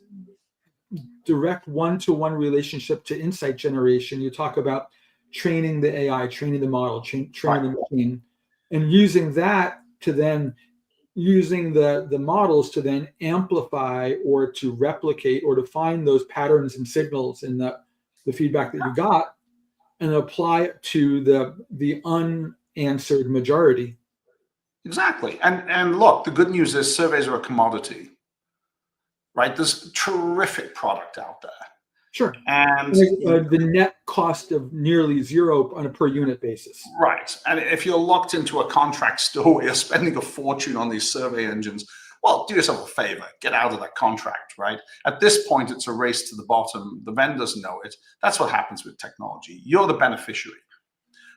Speaker 1: direct one-to-one relationship to insight generation, you talk about training the AI, training the model, training the machine, and using that to then using the models to then amplify or to replicate or to find those patterns and signals in the feedback that you got and apply it to the unanswered majority.
Speaker 2: Exactly. And look, the good news is surveys are a commodity, right? There's terrific product out there.
Speaker 1: Sure.
Speaker 2: And
Speaker 1: The net cost of nearly zero on a per unit basis.
Speaker 2: right. And if you're locked into a contract store where you're spending a fortune on these survey engines, well, do yourself a favor, get out of that contract, right? At this point, it's a race to the bottom. The vendors know it. That's what happens with technology. You're the beneficiary.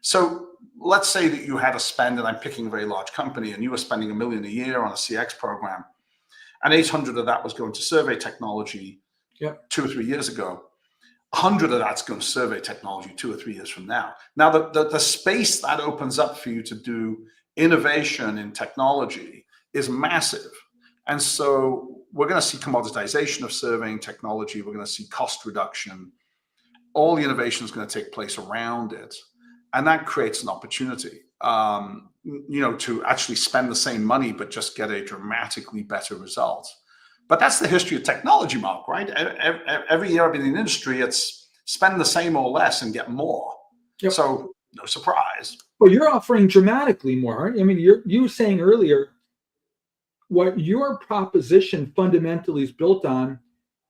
Speaker 2: So let's say that you had a spend, and I'm picking a very large company, and you were spending $1 million a year on a CX program, and 800 of that was going to survey technology 2 or 3 years ago. 100 of that's going to survey technology 2 or 3 years from now. Now, the space that opens up for you to do innovation in technology is massive. And so we're going to see commoditization of surveying technology. We're going to see cost reduction. All the innovation is going to take place around it. And that creates an opportunity, to actually spend the same money, but just get a dramatically better result. But that's the history of technology, Mark, right? Every year I've been in the industry, it's spend the same or less and get more. Yep. So no surprise.
Speaker 1: Well, you're offering dramatically more, aren't you? I mean, you were saying earlier, what your proposition fundamentally is built on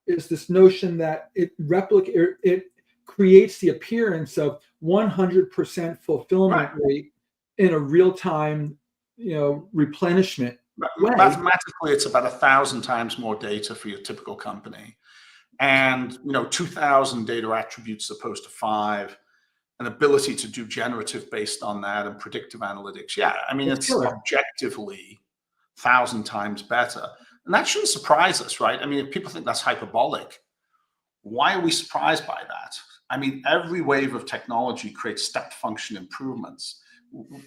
Speaker 1: is this notion that it creates the appearance of 100% fulfillment rate in a real-time, replenishment way.
Speaker 2: Mathematically, it's about 1,000 times more data for your typical company, and 2,000 data attributes as opposed to 5, an ability to do generative based on that and predictive analytics. Yeah, I mean, it's objectively 1,000 times better, and that shouldn't surprise us, right? I mean, if people think that's hyperbolic, why are we surprised by that? I mean, every wave of technology creates step function improvements.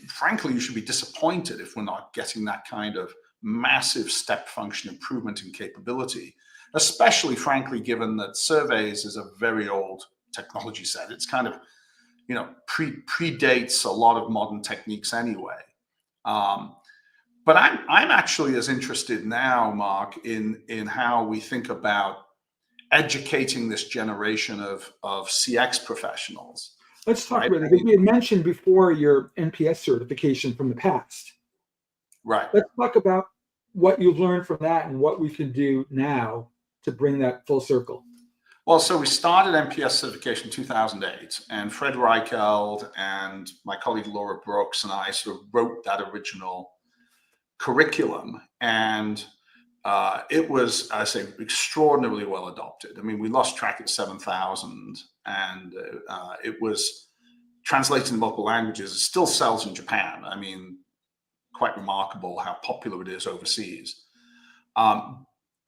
Speaker 2: Frankly, you should be disappointed if we're not getting that kind of massive step function improvement in capability, especially, frankly, given that surveys is a very old technology set. It's kind of, predates a lot of modern techniques anyway. But I'm actually as interested now, Mark, in how we think about educating this generation of CX professionals.
Speaker 1: Let's talk about it, because we had mentioned before your NPS certification from the past.
Speaker 2: Right.
Speaker 1: Let's talk about what you've learned from that and what we can do now to bring that full circle.
Speaker 2: Well, so we started NPS certification in 2008, and Fred Reicheld and my colleague Laura Brooks and I sort of wrote that original curriculum, and it was, I say, extraordinarily well adopted. I mean, we lost track at 7,000, and it was translated in multiple languages. It still sells in Japan. I mean, quite remarkable how popular it is overseas.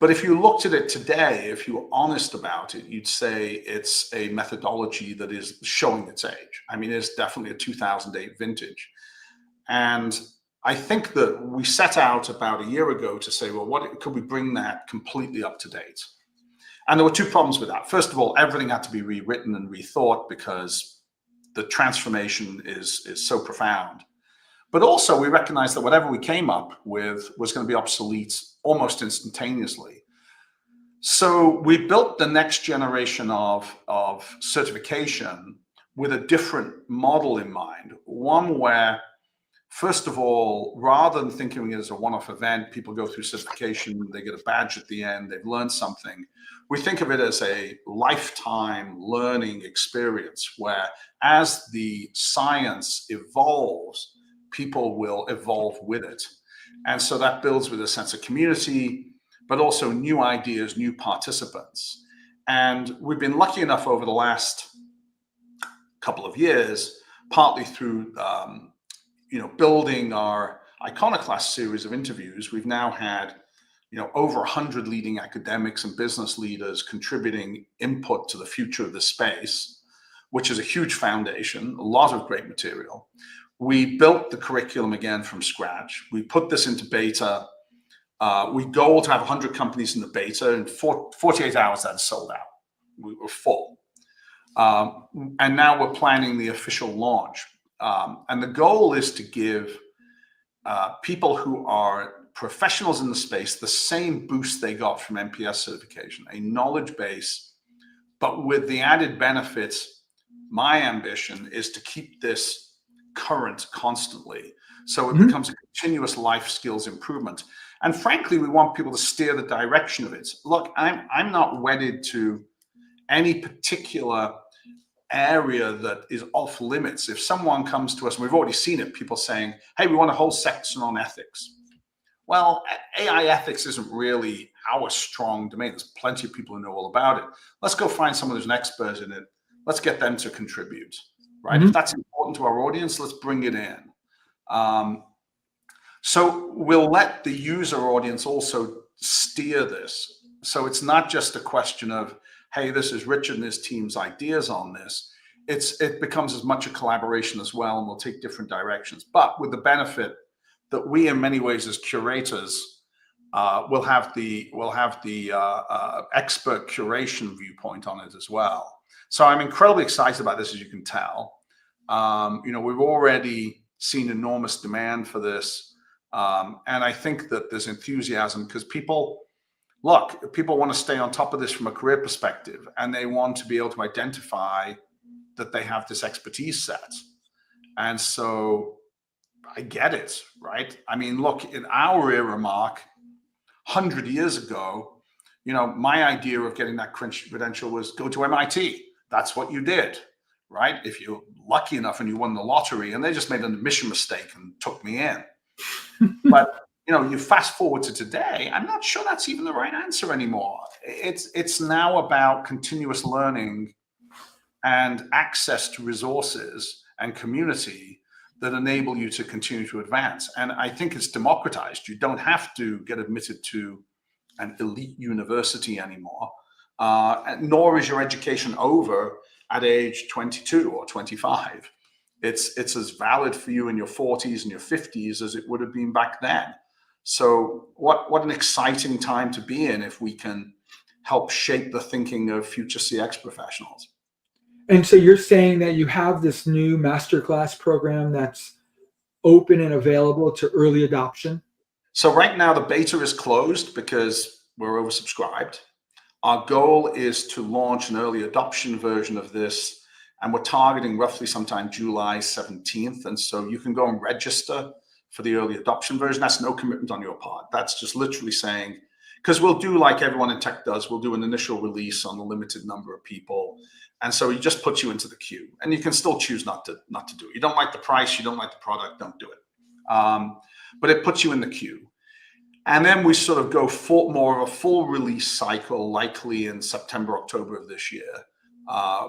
Speaker 2: But if you looked at it today, if you were honest about it, you'd say it's a methodology that is showing its age. I mean, it's definitely a 2008 vintage. And I think that we set out about a year ago to say, well, what could we bring that completely up to date? And there were 2 problems with that. First of all, everything had to be rewritten and rethought because the transformation is so profound. But also, we recognized that whatever we came up with was going to be obsolete almost instantaneously. So we built the next generation of certification with a different model in mind, one where, first of all, rather than thinking of it as a one-off event, people go through certification, they get a badge at the end, they've learned something. We think of it as a lifetime learning experience where, as the science evolves, people will evolve with it. And so that builds with a sense of community, but also new ideas, new participants. And we've been lucky enough over the last couple of years, partly through building our Iconoclast series of interviews. We've now had over 100 leading academics and business leaders contributing input to the future of the space, which is a huge foundation, a lot of great material. We built the curriculum again from scratch. We put this into beta. We goal to have 100 companies in the beta. In 48 hours, that's sold out. We were full. And now we're planning the official launch. And the goal is to give people who are professionals in the space the same boost they got from NPS certification, a knowledge base, but with the added benefits. My ambition is to keep this current constantly. So it becomes a continuous life skills improvement. And frankly, we want people to steer the direction of it. Look, I'm not wedded to any particular area that is off limits. If someone comes to us, and we've already seen it, people saying, hey, we want a whole section on ethics. Well, AI ethics isn't really our strong domain. There's plenty of people who know all about it. Let's go find someone who's an expert in it. Let's get them to contribute, right? If that's important to our audience, let's bring it in. So we'll let the user audience also steer this. So it's not just a question of, hey, this is Richard and his team's ideas on this. It becomes as much a collaboration as well, and we'll take different directions. But with the benefit that we, in many ways, as curators, will have the expert curation viewpoint on it as well. So I'm incredibly excited about this, as you can tell. We've already seen enormous demand for this, and I think that there's enthusiasm because people want to stay on top of this from a career perspective, and they want to be able to identify that they have this expertise set. And so I get it, right? I mean, look, in our era, Mark, 100 years ago, my idea of getting that credential was go to MIT. That's what you did, right? If you're lucky enough and you won the lottery, and they just made an admission mistake and took me in. But you fast forward to today, I'm not sure that's even the right answer anymore. It's now about continuous learning and access to resources and community that enable you to continue to advance. And I think it's democratized. You don't have to get admitted to an elite university anymore, nor is your education over at age 22 or 25. It's as valid for you in your 40s and your 50s as it would have been back then. So what an exciting time to be in if we can help shape the thinking of future CX professionals.
Speaker 1: And so you're saying that you have this new masterclass program that's open and available to early adoption?
Speaker 2: So right now the beta is closed because we're oversubscribed. Our goal is to launch an early adoption version of this, and we're targeting roughly sometime July 17th. And so you can go and register for the early adoption version. That's no commitment on your part. That's just literally saying, because we'll do like everyone in tech does, we'll do an initial release on a limited number of people. And so he just puts you into the queue, and you can still choose not to do it. You don't like the price, you don't like the product, don't do it. But it puts you in the queue. And then we sort of go for more of a full release cycle, likely in September, October of this year,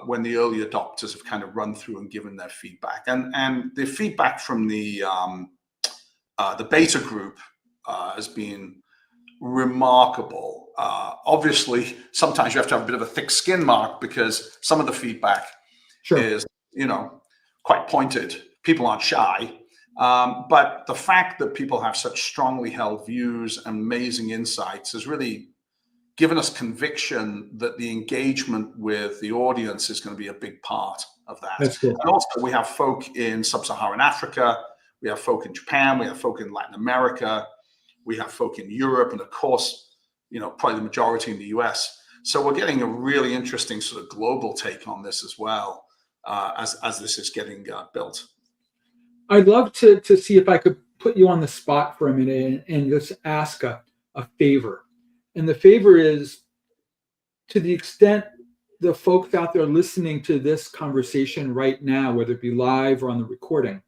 Speaker 2: when the early adopters have kind of run through and given their feedback. And the feedback from the beta group has been remarkable. Obviously, sometimes you have to have a bit of a thick skin, Mark, because some of the feedback is, quite pointed. People aren't shy. But the fact that people have such strongly held views and amazing insights has really given us conviction that the engagement with the audience is going to be a big part of that.
Speaker 1: That's cool.
Speaker 2: And also we have folk in sub-Saharan Africa, we have folk in Japan, we have folk in Latin America, we have folk in Europe, and of course, probably the majority in the US. So we're getting a really interesting sort of global take on this as well, as this is getting built.
Speaker 1: I'd love to see if I could put you on the spot for a minute and just ask a favor. And the favor is, to the extent the folks out there listening to this conversation right now, whether it be live or on the recording,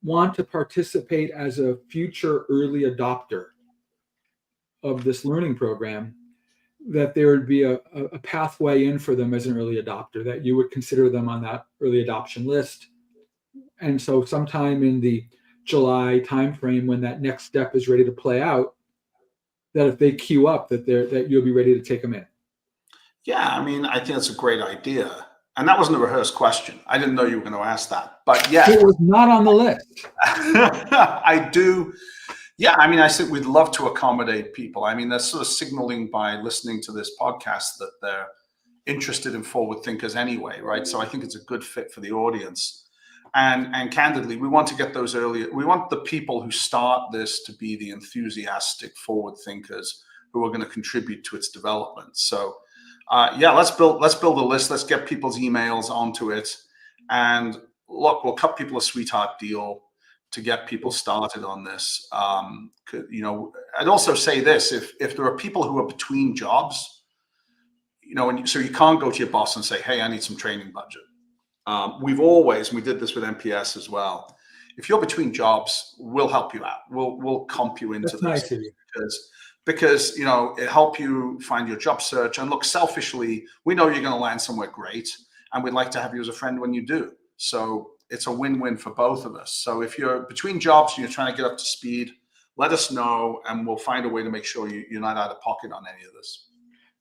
Speaker 1: want to participate as a future early adopter of this learning program, that there would be a pathway in for them as an early adopter, that you would consider them on that early adoption list. And so sometime in the July timeframe, when that next step is ready to play out, that if they queue up, that you'll be ready to take them in. Yeah,
Speaker 2: I mean, I think that's a great idea. And that wasn't a rehearsed question. I didn't know you were going to ask that. But yeah.
Speaker 1: It was not on the list.
Speaker 2: I do. Yeah, I mean, I said we'd love to accommodate people. I mean, they're sort of signaling by listening to this podcast that they're interested in forward thinkers anyway, right? So I think it's a good fit for the audience. And candidly, we want to get those we want the people who start this to be the enthusiastic forward thinkers who are going to contribute to its development. So let's build a list. Let's get people's emails onto it. And look, we'll cut people a sweetheart deal. to get people started on this. You know, I'd also say this: if there are people who are between jobs, you know, so you can't go to your boss and say, "Hey, I need some training budget." We've always, and we did this with MPS as well. If you're between jobs, we'll help you out. We'll comp you into
Speaker 1: That's
Speaker 2: this
Speaker 1: nice
Speaker 2: because you know, it help you find your job search. And look, selfishly, we know you're going to land somewhere great, and we'd like to have you as a friend when you do. So it's a win-win for both of us. So if you're between jobs and you're trying to get up to speed, let us know, and we'll find a way to make sure you're not out of pocket on any of this.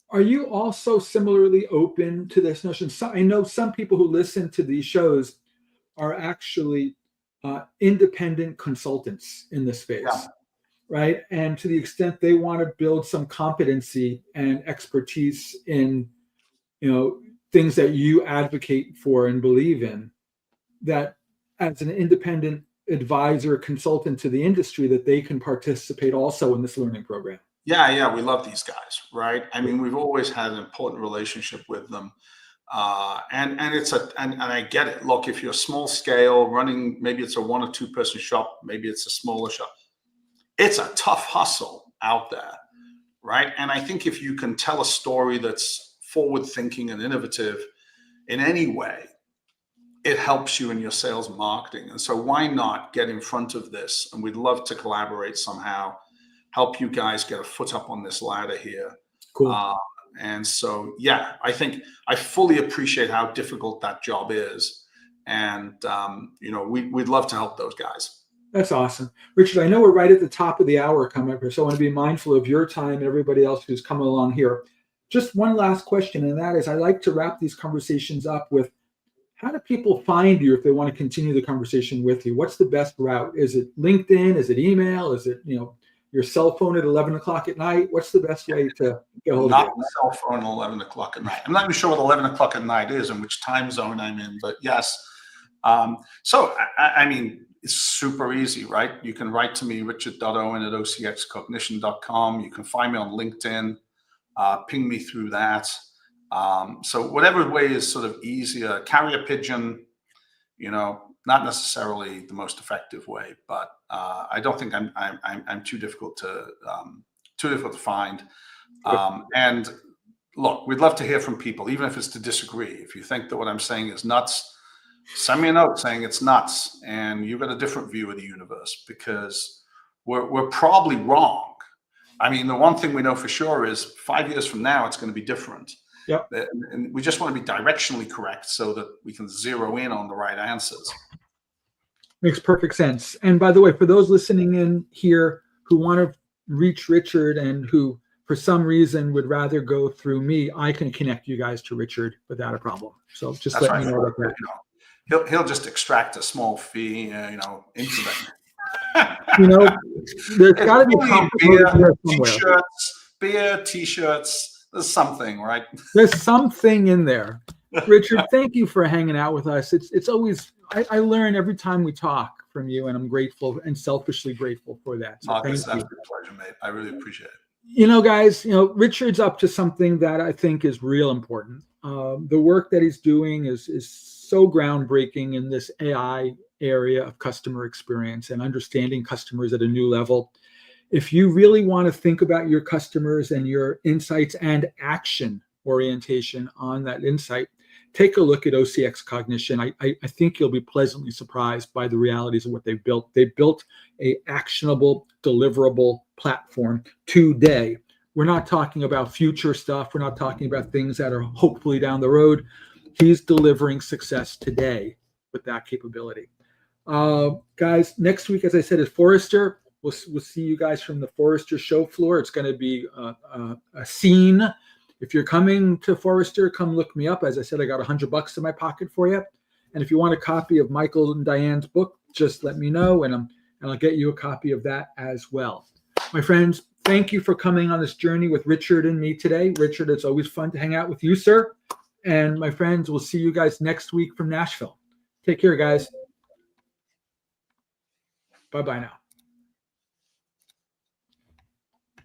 Speaker 1: Are you also similarly open to this notion? So I know some people who listen to these shows are actually independent consultants in this space,
Speaker 2: Yeah.
Speaker 1: right? And to the extent they want to build some competency and expertise in, you know, things that you advocate for and believe in, that as an independent advisor, consultant to the industry, that they can participate also in this learning program.
Speaker 2: Yeah, we love these guys, right? I mean, we've always had an important relationship with them, and I get it. Look, if you're small scale, running, maybe it's a 1 or 2 person shop, maybe it's a smaller shop. It's a tough hustle out there, right? And I think if you can tell a story that's forward thinking and innovative in any way, it helps you in your sales and marketing. And so why not get in front of this? And we'd love to collaborate somehow, help you guys get a foot up on this ladder here.
Speaker 1: Cool.
Speaker 2: And so, yeah, I think I fully appreciate how difficult that job is. And, you know, we'd love to help those guys.
Speaker 1: That's awesome. Richard, I know we're right at the top of the hour coming up here, so I want to be mindful of your time and everybody else who's coming along here. Just one last question, and that is, I like to wrap these conversations up with, how do people find you if they want to continue the conversation with you? What's the best route? Is it LinkedIn? Is it email? Is it, you know, your cell phone at 11 o'clock at night? What's the best way to get hold of you?
Speaker 2: Not the cell phone at 11 o'clock at night. I'm not even sure what 11 o'clock at night is and which time zone I'm in, but yes. So, I mean, it's super easy, right? You can write to me, richard.owen@ocxcognition.com. You can find me on LinkedIn, ping me through that. So whatever way is sort of easier, carrier pigeon, you know, not necessarily the most effective way, but I don't think I'm too difficult to find. And look, we'd love to hear from people, even if it's to disagree. If you think that what I'm saying is nuts, send me a note saying it's nuts, and you've got a different view of the universe, because we're probably wrong. I mean, the one thing we know for sure is 5 years from now, it's going to be different.
Speaker 1: Yep.
Speaker 2: And we just want to be directionally correct so that we can zero in on the right answers.
Speaker 1: Makes perfect sense. And by the way, for those listening in here who want to reach Richard and who for some reason would rather go through me, I can connect you guys to Richard without a problem. So just let me know about that.
Speaker 2: You know, he'll just extract a small fee, you know, into that.
Speaker 1: You know, there's got to be
Speaker 2: beer, t-shirts. There's something, right?
Speaker 1: There's something in there. Richard, thank you for hanging out with us. It's always, I learn every time we talk from you, and I'm grateful and selfishly grateful for that. So
Speaker 2: Marcus, that's a pleasure, mate. I really appreciate it.
Speaker 1: You know, guys, you know, Richard's up to something that I think is real important. The work that he's doing is so groundbreaking in this AI area of customer experience and understanding customers at a new level. If you really want to think about your customers and your insights and action orientation on that insight, take a look at OCX Cognition. I think you'll be pleasantly surprised by the realities of what they've built. They've built a actionable, deliverable platform today. We're not talking about future stuff. We're not talking about things that are hopefully down the road. He's delivering success today with that capability. Guys, next week, as I said, is Forrester. We'll see you guys from the Forrester show floor. It's going to be a scene. If you're coming to Forrester, come look me up. As I said, I got $100 in my pocket for you. And if you want a copy of Michael and Diane's book, just let me know, and I'll get you a copy of that as well. My friends, thank you for coming on this journey with Richard and me today. Richard, it's always fun to hang out with you, sir. And my friends, we'll see you guys next week from Nashville. Take care, guys. Bye-bye now.